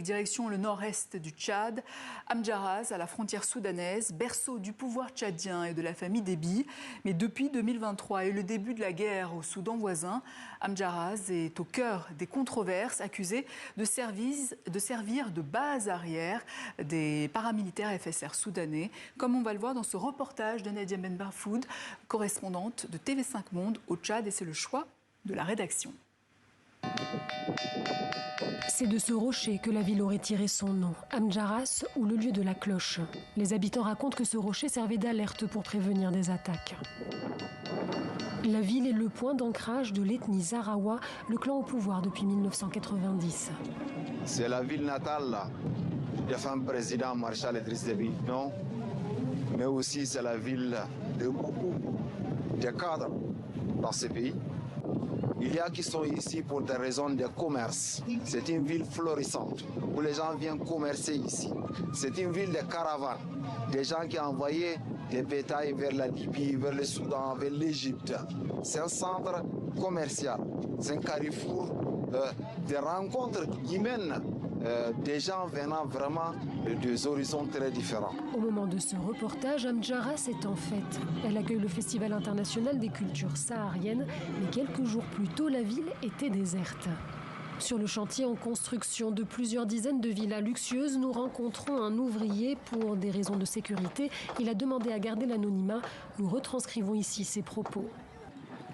direction le nord-est du Tchad. Amdjaraz, à la frontière soudanaise, berceau du pouvoir tchadien et de la famille Déby. Mais depuis 2023 et le début de la guerre au Soudan voisin, Amdjaraz est au cœur des controverses, accusé de servir de base arrière des paramilitaires FSR soudanais, comme on va le voir dans ce reportage de Nadia Ben Mahfoud, correspondante de TV5 Monde au Tchad, et c'est le choix de la rédaction. C'est de ce rocher que la ville aurait tiré son nom, Amdjaraz, ou le lieu de la cloche. Les habitants racontent que ce rocher servait d'alerte pour prévenir des attaques. La ville est le point d'ancrage de l'ethnie Zarawa, le clan au pouvoir depuis 1990. C'est la ville natale du fameux président Marshal Idriss Déby, non? Mais aussi c'est la ville de beaucoup de cadres dans ce pays. Il y a qui sont ici pour des raisons de commerce. C'est une ville florissante où les gens viennent commercer ici. C'est une ville de caravanes. Des gens qui ont envoyé des bétails vers la Libye, vers le Soudan, vers l'Égypte. C'est un centre commercial. C'est un carrefour de rencontres humaines. Des gens venant vraiment des horizons très différents. Au moment de ce reportage, Amdjaraz est en fête. Elle accueille le Festival international des cultures sahariennes, mais quelques jours plus tôt, la ville était déserte. Sur le chantier en construction de plusieurs dizaines de villas luxueuses, nous rencontrons un ouvrier. Pour des raisons de sécurité, il a demandé à garder l'anonymat. Nous retranscrivons ici ses propos.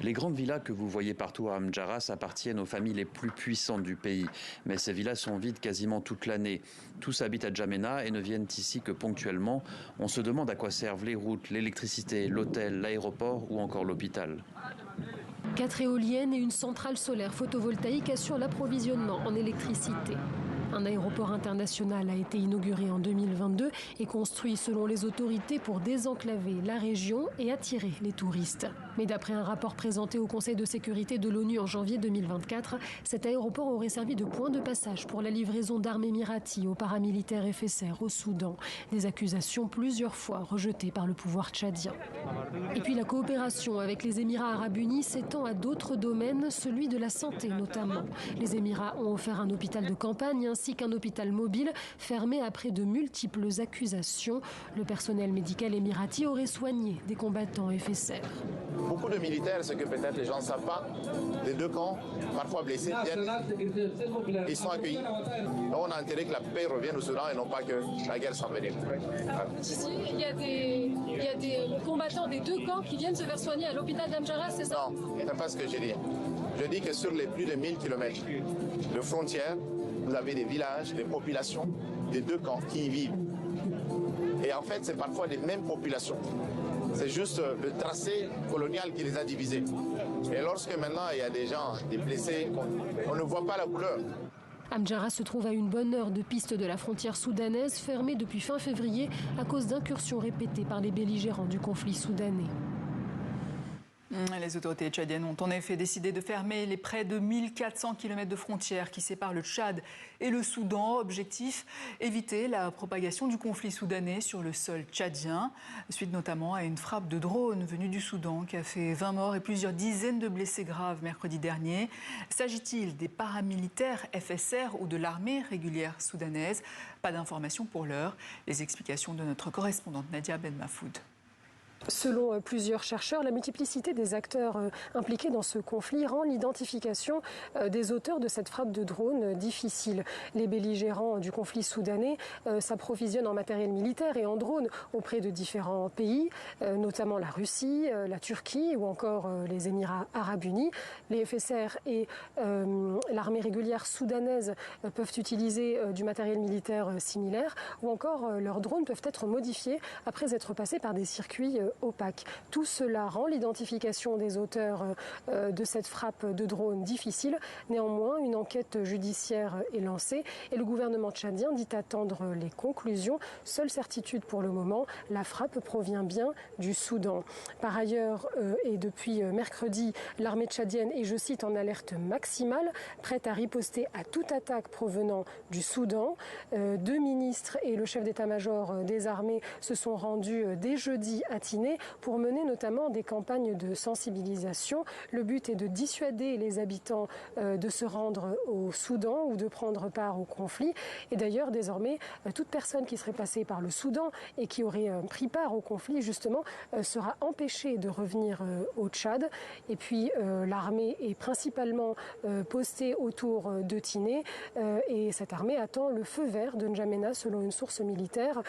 Les grandes villas que vous voyez partout à Amdjaraz appartiennent aux familles les plus puissantes du pays. Mais ces villas sont vides quasiment toute l'année. Tous habitent à Djamena et ne viennent ici que ponctuellement. On se demande à quoi servent les routes, l'électricité, l'hôtel, l'aéroport ou encore l'hôpital. 4 éoliennes et une centrale solaire photovoltaïque assurent l'approvisionnement en électricité. Un aéroport international a été inauguré en 2022 et construit selon les autorités pour désenclaver la région et attirer les touristes. Mais d'après un rapport présenté au Conseil de sécurité de l'ONU en janvier 2024, cet aéroport aurait servi de point de passage pour la livraison d'armes émiraties aux paramilitaires FSR au Soudan. Des accusations plusieurs fois rejetées par le pouvoir tchadien. Et puis la coopération avec les Émirats arabes unis s'étend à d'autres domaines, celui de la santé notamment. Les Émirats ont offert un hôpital de campagne ainsi qu'un hôpital mobile fermé après de multiples accusations. Le personnel médical émirati aurait soigné des combattants FSR. Beaucoup de militaires, ce que peut-être les gens ne savent pas, des deux camps, parfois blessés, viennent, ils sont accueillis. Donc on a intérêt que la paix revienne au Soudan et non pas que la guerre s'envenime. Ici, il y a des combattants des deux camps qui viennent se faire soigner à l'hôpital d'Amdjaraz, c'est ça? Non, ce n'est pas ce que j'ai dit. Je dis que sur les plus de 1000 km de frontières, vous avez des villages, des populations des deux camps qui y vivent. Et en fait, c'est parfois les mêmes populations. C'est juste le tracé colonial qui les a divisés. Et lorsque maintenant il y a des gens, des blessés, on ne voit pas la couleur. Amdjaraz se trouve à une bonne heure de piste de la frontière soudanaise, fermée depuis fin février à cause d'incursions répétées par les belligérants du conflit soudanais. Les autorités tchadiennes ont en effet décidé de fermer les près de 1400 km de frontières qui séparent le Tchad et le Soudan. Objectif, éviter la propagation du conflit soudanais sur le sol tchadien, suite notamment à une frappe de drone venue du Soudan qui a fait 20 morts et plusieurs dizaines de blessés graves mercredi dernier. S'agit-il des paramilitaires FSR ou de l'armée régulière soudanaise? Pas d'informations pour l'heure. Les explications de notre correspondante Nadia Ben Mahfoud. Selon plusieurs chercheurs, la multiplicité des acteurs impliqués dans ce conflit rend l'identification des auteurs de cette frappe de drone difficile. Les belligérants du conflit soudanais s'approvisionnent en matériel militaire et en drones auprès de différents pays, notamment la Russie, la Turquie ou encore les Émirats arabes unis. Les FSR et l'armée régulière soudanaise peuvent utiliser du matériel militaire similaire ou encore leurs drones peuvent être modifiés après être passés par des circuits opaque. Tout cela rend l'identification des auteurs de cette frappe de drone difficile. Néanmoins, une enquête judiciaire est lancée et le gouvernement tchadien dit attendre les conclusions. Seule certitude pour le moment, la frappe provient bien du Soudan. Par ailleurs, et depuis mercredi, l'armée tchadienne est, je cite, en alerte maximale, prête à riposter à toute attaque provenant du Soudan. 2 ministres et le chef d'état-major des armées se sont rendus dès jeudi à Tindouf Guinée pour mener notamment des campagnes de sensibilisation. Le but est de dissuader les habitants de se rendre au Soudan ou de prendre part au conflit. Et d'ailleurs, désormais, toute personne qui serait passée par le Soudan et qui aurait pris part au conflit, justement, sera empêchée de revenir au Tchad. Et puis, l'armée est principalement postée autour de Tinné et cette armée attend le feu vert de N'Djamena, selon une source militaire,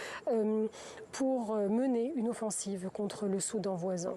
pour mener une offensive contre le Soudan voisin.